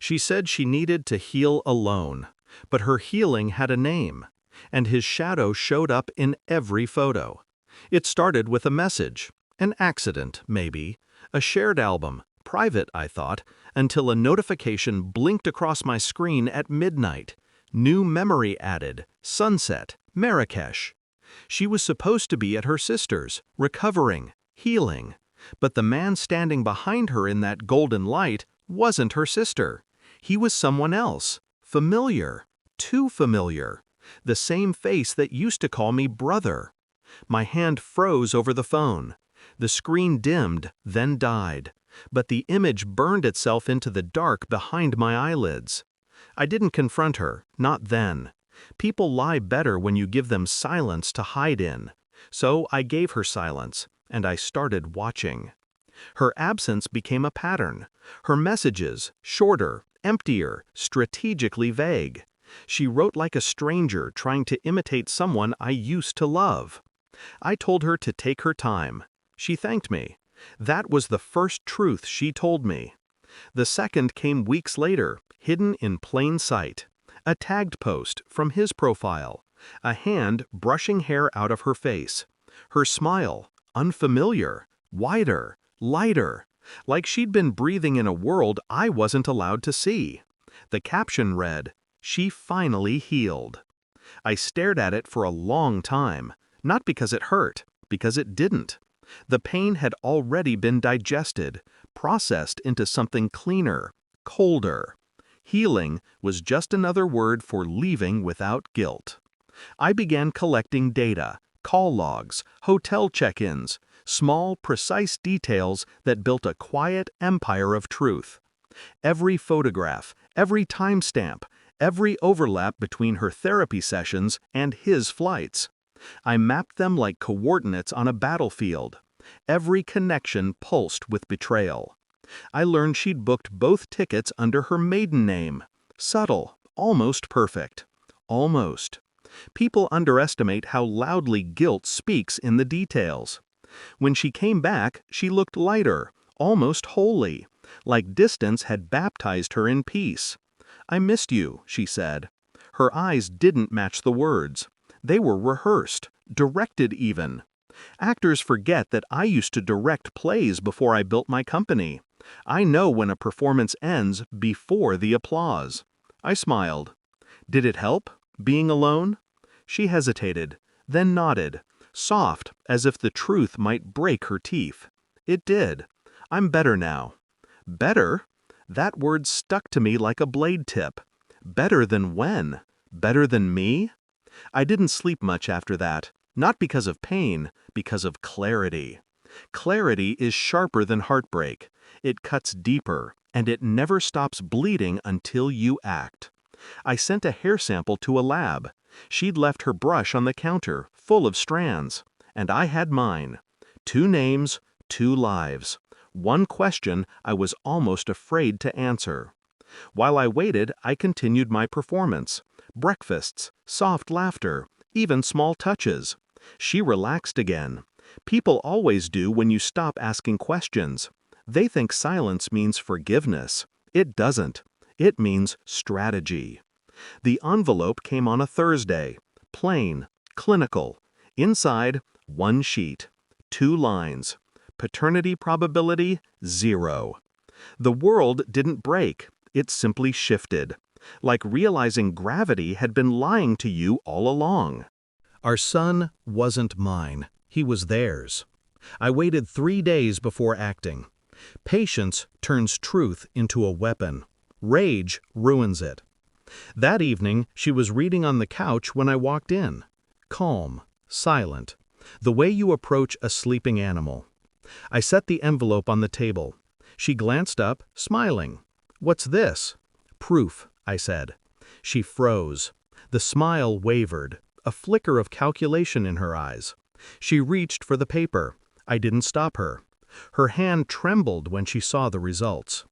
She said she needed to heal alone, but her healing had a name, and his shadow showed up in every photo. It started with a message, an accident, maybe, a shared album, private, I thought, until a notification blinked across my screen at midnight. New memory added, sunset, Marrakesh. She was supposed to be at her sister's, recovering, healing. But the man standing behind her in that golden light wasn't her sister. He was someone else, familiar, too familiar. The same face that used to call me brother. My hand froze over the phone. The screen dimmed, then died, but the image burned itself into the dark behind my eyelids. I didn't confront her, not then. People lie better when you give them silence to hide in. So I gave her silence, and I started watching. Her absence became a pattern. Her messages, shorter, emptier, strategically vague. She wrote like a stranger trying to imitate someone I used to love. I told her to take her time. She thanked me. That was the first truth she told me. The second came weeks later, hidden in plain sight. A tagged post from his profile. A hand brushing hair out of her face. Her smile, unfamiliar, wider, lighter, like she'd been breathing in a world I wasn't allowed to see. The caption read, "She finally healed." I stared at it for a long time, not because it hurt, because it didn't. The pain had already been digested, processed into something cleaner, colder. Healing was just another word for leaving without guilt. I began collecting data, call logs, hotel check-ins, small, precise details that built a quiet empire of truth. Every photograph, every timestamp, every overlap between her therapy sessions and his flights. I mapped them like coordinates on a battlefield. Every connection pulsed with betrayal. I learned she'd booked both tickets under her maiden name. Subtle, almost perfect. Almost. People underestimate how loudly guilt speaks in the details. When she came back, she looked lighter, almost holy, like distance had baptized her in peace. "I missed you," she said. Her eyes didn't match the words. They were rehearsed, directed even. Actors forget that I used to direct plays before I built my company. I know when a performance ends before the applause. I smiled. Did it help, being alone? She hesitated, then nodded, soft as if the truth might break her teeth. It did. I'm better now. Better? That word stuck to me like a blade tip. Better than when? Better than me? I didn't sleep much after that, not because of pain, because of clarity. Clarity is sharper than heartbreak. It cuts deeper, and it never stops bleeding until you act. I sent a hair sample to a lab. She'd left her brush on the counter, full of strands, and I had mine. 2 names, 2 lives. One question I was almost afraid to answer. While I waited, I continued my performance. Breakfasts, soft laughter, even small touches. She relaxed again. People always do when you stop asking questions. They think silence means forgiveness. It doesn't. It means strategy. The envelope came on a Thursday. Plain, clinical. Inside, 1 sheet. 2 lines. Paternity probability, 0. The world didn't break. It simply shifted. Like realizing gravity had been lying to you all along. Our son wasn't mine. He was theirs. I waited 3 days before acting. Patience turns truth into a weapon. Rage ruins it. That evening, she was reading on the couch when I walked in. Calm, silent. The way you approach a sleeping animal. I set the envelope on the table. She glanced up, smiling. "What's this?" "Proof," I said. She froze. The smile wavered, a flicker of calculation in her eyes. She reached for the paper. I didn't stop her. Her hand trembled when she saw the results.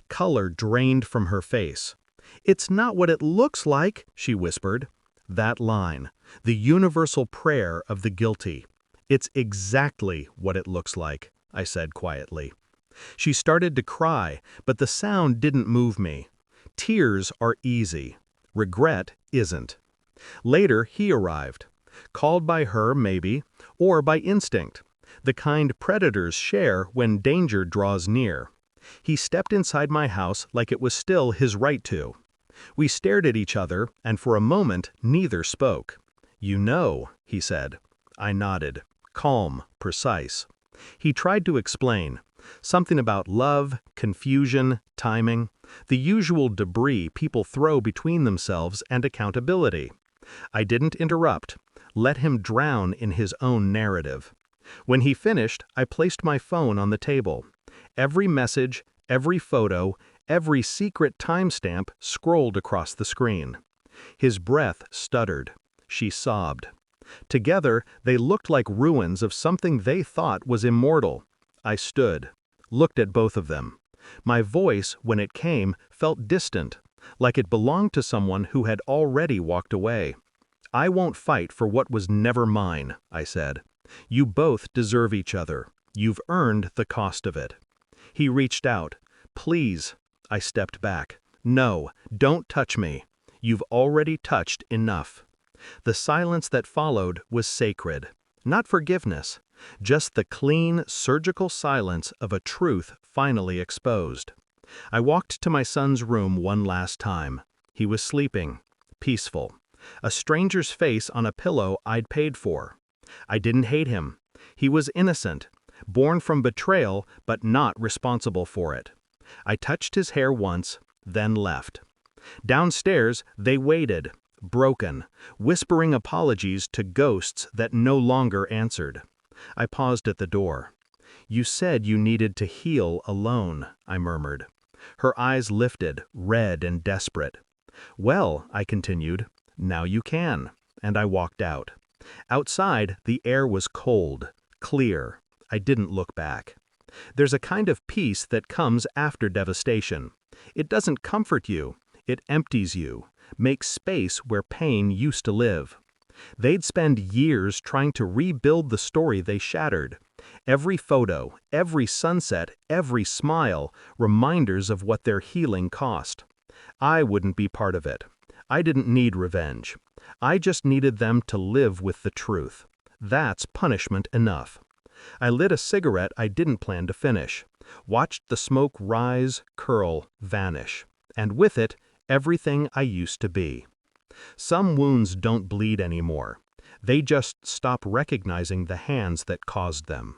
Color drained from her face. "It's not what it looks like," she whispered. That line, the universal prayer of the guilty. "It's exactly what it looks like," I said quietly. She started to cry, but the sound didn't move me. Tears are easy. Regret isn't. Later, he arrived. Called by her, maybe, or by instinct. The kind predators share when danger draws near. He stepped inside my house like it was still his right to. We stared at each other, and for a moment, neither spoke. "You know," he said. I nodded. Calm, precise. He tried to explain. Something about love, confusion, timing, the usual debris people throw between themselves and accountability. I didn't interrupt. Let him drown in his own narrative. When he finished, I placed my phone on the table. Every message, every photo, every secret timestamp scrolled across the screen. His breath stuttered. She sobbed. Together, they looked like ruins of something they thought was immortal. I stood, looked at both of them. My voice, when it came, felt distant, like it belonged to someone who had already walked away. "I won't fight for what was never mine," I said. "You both deserve each other. You've earned the cost of it." He reached out. "Please." I stepped back. "No, don't touch me. You've already touched enough." The silence that followed was sacred. Not forgiveness, just the clean, surgical silence of a truth finally exposed. I walked to my son's room one last time. He was sleeping, peaceful. A stranger's face on a pillow I'd paid for. I didn't hate him. He was innocent, born from betrayal but not responsible for it. I touched his hair once, then left. Downstairs, they waited, broken, whispering apologies to ghosts that no longer answered. I paused at the door. "You said you needed to heal alone," I murmured. Her eyes lifted, red and desperate. "Well," I continued, "now you can," and I walked out. Outside, the air was cold, clear. I didn't look back. There's a kind of peace that comes after devastation. It doesn't comfort you, it empties you, makes space where pain used to live. They'd spend years trying to rebuild the story they shattered. Every photo, every sunset, every smile, reminders of what their healing cost. I wouldn't be part of it. I didn't need revenge. I just needed them to live with the truth. That's punishment enough. I lit a cigarette I didn't plan to finish, watched the smoke rise, curl, vanish, and with it, everything I used to be. Some wounds don't bleed anymore. They just stop recognizing the hands that caused them.